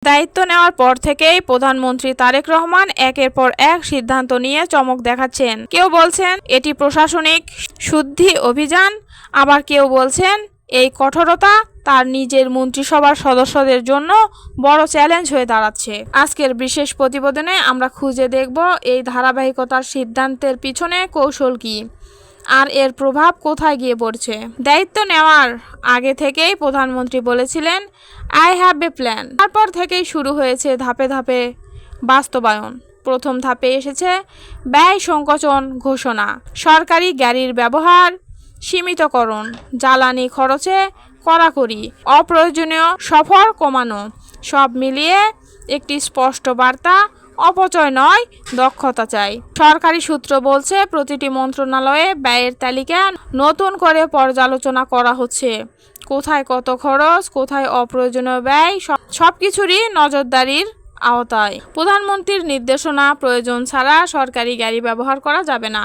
দায়িত্ব নেওয়ার পর থেকেই প্রধানমন্ত্রী তারেক রহমান একের পর এক সিদ্ধান্ত নিয়ে চমক দেখাচ্ছেন। কেউ বলছেন এটি প্রশাসনিক শুদ্ধি অভিযান, আবার কেউ বলছেন এই কঠোরতা তার নিজের মন্ত্রিসভার সদস্যদের জন্য বড় চ্যালেঞ্জ হয়ে দাঁড়াচ্ছে। আজকের বিশেষ প্রতিবেদনে আমরা খুঁজে দেখব এই ধারাবাহিকতার সিদ্ধান্তের পিছনে কৌশল কী আর এর প্রভাব কোথায় গিয়ে পড়ছে। দায়িত্ব নেওয়ার আগে থেকেই প্রধানমন্ত্রী বলেছিলেন আই হ্যাভ এ প্ল্যান। তারপর থেকেই শুরু হয়েছে ধাপে ধাপে বাস্তবায়ন। প্রথম ধাপে এসেছে ব্যয় সংকোচন ঘোষণা, সরকারি গাড়ির ব্যবহার সীমিতকরণ, জ্বালানি খরচে কড়াকড়ি, অপ্রয়োজনীয় সফর কমানো। সব মিলিয়ে একটি স্পষ্ট বার্তা, অপচয় নয়, দক্ষতা চাই। সরকারি সূত্র বলছে প্রতিটি মন্ত্রণালয়ে ব্যয়ের তালিকা নতুন করে পর্যালোচনা করা হচ্ছে। কোথায় কত খরচ, কোথায় অপ্রয়োজনীয় ব্যয়, সবকিছুরই নজরদারির আওতায়। প্রধানমন্ত্রীর নির্দেশনা প্রয়োজন ছাড়া সরকারি গাড়ি ব্যবহার করা যাবে না।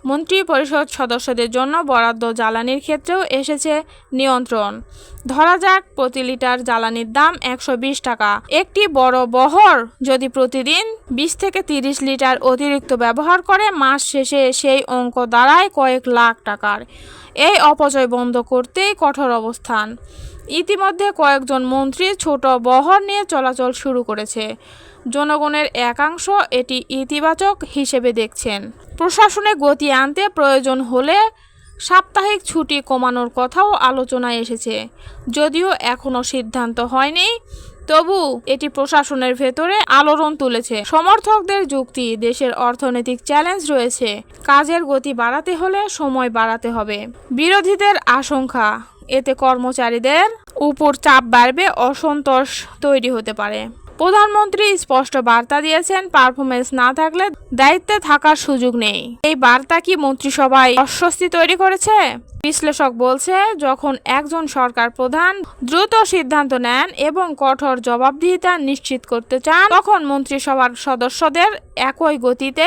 মন্ত্রী পরিষদ সদস্যদের জন্য বরাদ্দ জ্বালানির ক্ষেত্রেও এসেছে নিয়ন্ত্রণ। ধরা যাক প্রতি লিটার জ্বালানির দাম 120 টাকা। একটি বড় বহর যদি প্রতিদিন 20 থেকে 30 লিটার অতিরিক্ত ব্যবহার করে, মাস শেষে সেই অঙ্ক দাঁড়ায় কয়েক লাখ টাকার। এই অপচয় বন্ধ করতেই কঠোর অবস্থান। ইতিমধ্যে কয়েকজন মন্ত্রী ছোট বহর নিয়ে চলাচল শুরু করেছে। জনগণের একাংশ এটি ইতিবাচক হিসেবে দেখছেন। প্রশাসনে গতি আনতে প্রয়োজন হলে সাপ্তাহিক ছুটি কমানোর কথাও আলোচনায় এসেছে। যদিও এখনও সিদ্ধান্ত হয়নি, তবু এটি প্রশাসনের ভেতরে আলোড়ন তুলেছে। সমর্থকদের যুক্তি, দেশের অর্থনৈতিক চ্যালেঞ্জ রয়েছে, কাজের গতি বাড়াতে হলে সময় বাড়াতে হবে। বিরোধীদের আশঙ্কা এতে কর্মচারীদের উপর চাপ বাড়বে, অসন্তোষ তৈরি হতে পারে। প্রধানমন্ত্রী স্পষ্ট বার্তা দিয়েছেন পারফরমেন্স না থাকলে দায়িত্বে থাকার সুযোগ নেই। এই বার্তা কি মন্ত্রিসভায় অস্বস্তি তৈরি করেছে? বিশ্লেষক বলছে যখন একজন সরকার প্রধান দ্রুত সিদ্ধান্ত নেন এবং কঠোর জবাবদিহিতা নিশ্চিত করতে চান, তখন মন্ত্রিসভার সদস্যদের একই গতিতে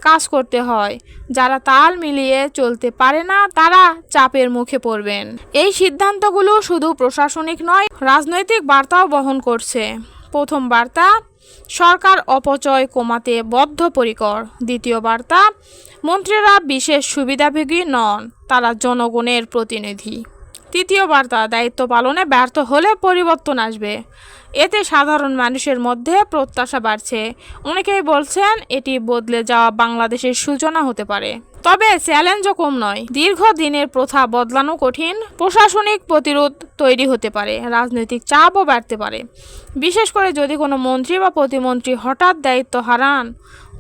কাজ করতে হয়। যারা তাল মিলিয়ে চলতে পারে না তারা চাপের মুখে পড়বেন। এই সিদ্ধান্তগুলো শুধু প্রশাসনিক নয়, রাজনৈতিক বার্তাও বহন করছে। প্রথম বার্তা, সরকার অপচয় কমাতে বদ্ধপরিকর। দ্বিতীয় বার্তা, মন্ত্রীরা বিশেষ সুবিধাভোগী নন, তারা জনগণের প্রতিনিধি। তৃতীয় বার্তা, দায়িত্ব পালনে ব্যর্থ হলে পরিবর্তন আসবে। এতে সাধারণ মানুষের মধ্যে প্রত্যাশা বাড়ছে। অনেকেই বলছেন এটি বদলে যাওয়া বাংলাদেশের সূচনা হতে পারে। তবে চ্যালেঞ্জও কম নয়। দীর্ঘদিনের প্রথা বদলানো কঠিন। প্রশাসনিক প্রতিরোধ তৈরি হতে পারে, রাজনৈতিক চাপও বাড়তে পারে। বিশেষ করে যদি কোনো মন্ত্রী বা প্রতিমন্ত্রী হঠাৎ দায়িত্ব হারান,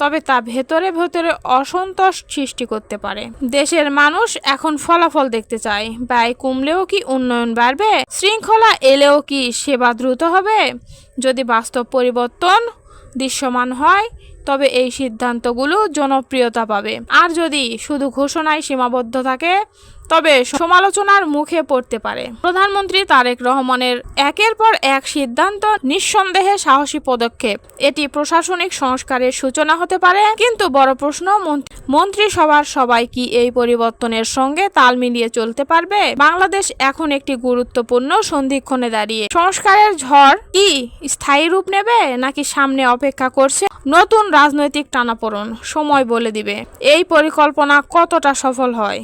তবে তা ভেতরে ভেতরে অসন্তোষ সৃষ্টি করতে পারে। দেশের মানুষ এখন ফলাফল দেখতে চায়। ব্যয় কমলেও কি উন্নয়ন বাড়বে? শৃঙ্খলা এলেও কি সেবা দ্রুত হবে? যদি বাস্তব পরিবর্তন দৃশ্যমান হয়, তবে এই সিদ্ধান্তগুলো জনপ্রিয়তা পাবে। আর যদি শুধু ঘোষণায় সীমাবদ্ধ থাকে, তবে সমালোচনার মুখে পড়তে পারে। প্রধানমন্ত্রী তারেক রহমানের একের পর এক সিদ্ধান্ত নিঃসন্দেহে সাহসী পদক্ষেপ। এটি প্রশাসনিক সংস্কারের সূচনা হতে পারে। কিন্তু বড় প্রশ্ন, মন্ত্রিসভার সবাই কি এই পরিবর্তনের সঙ্গে তাল মিলিয়ে চলতে পারবে? বাংলাদেশ এখন একটি গুরুত্বপূর্ণ সন্ধিক্ষণে দাঁড়িয়ে। সংস্কারের ঝড় কি স্থায়ী রূপ নেবে, নাকি সামনে অপেক্ষা করছে নতুন রাজনৈতিক টানাপোড়েন? সময় বলে দিবে এই পরিকল্পনা কতটা সফল হয়।